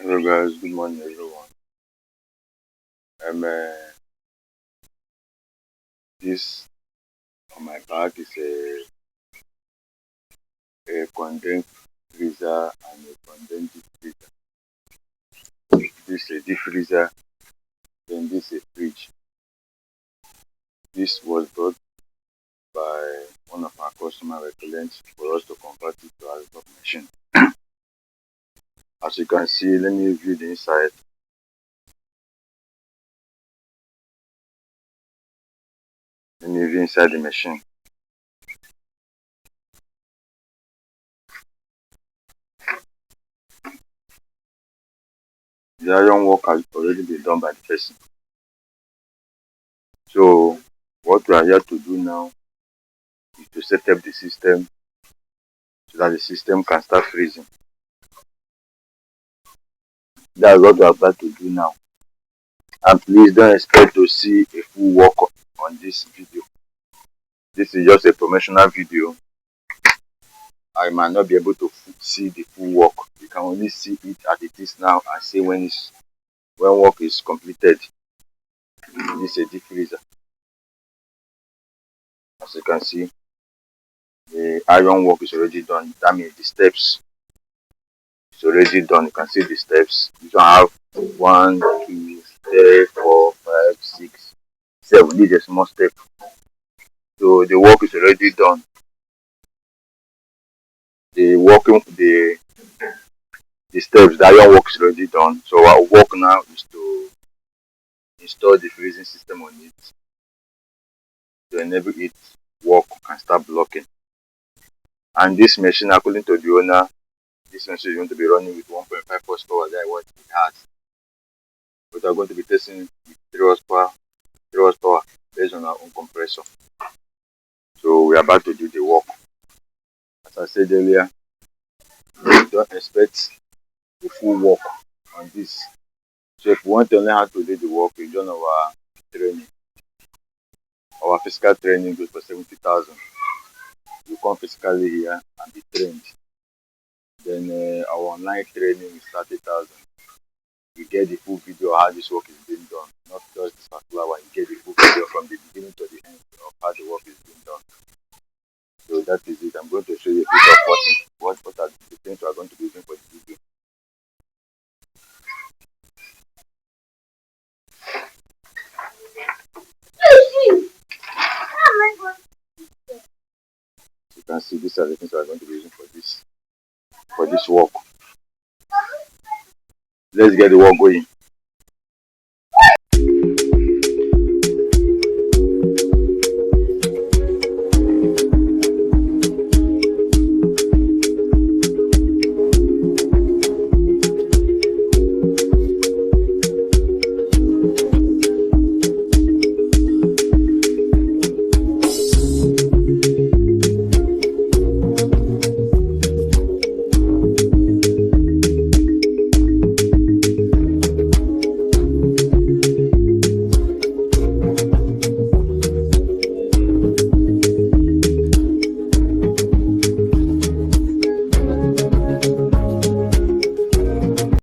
Hello guys, good morning everyone. This on my back is a condensed freezer and a condensed deep freezer. This is a deep freezer, then this is a fridge. This was brought by one of our customer clients for us to convert it to a stock machine. As you can see, let me view the inside. Let me view inside the machine. The iron work has already been done by the person. So what we are here to do now is to set up the system so that the system can start freezing. That's what we are about to do now. And please don't expect to see a full work on this video. This is just a promotional video. I might not be able to see the full work. You can only see it as it is now and see when work is completed. This is a deep freezer. As you can see, the iron work is already done. That means the steps is already done. You can see the steps. You can have 1, 2, 3, 4, 5, 6, 7. This is a small step. So the work is already done. The steps, the iron work is already done. So our work now is to install the freezing system on it to enable it work and start blocking. And this machine, according to the owner, this machine is going to be running with 1.5 horsepower. That's what it has. But we are going to be testing with 3 horsepower based on our own compressor. So we are about to do the work. As I said earlier, don't expect the full work on this. So if you want to learn how to do the work, we join our training. Our physical training goes for 70,000. You come physically here and be trained. Then our online training is 30,000. You get the full video of how this work is being done, not just this particular one. You get the full video from the beginning to the end of how the work is being done. So that is it. I'm going to show you a bit of what are the things we are going to be using for the video. You can see these are the things we are going to be using for this work. Let's get the work going.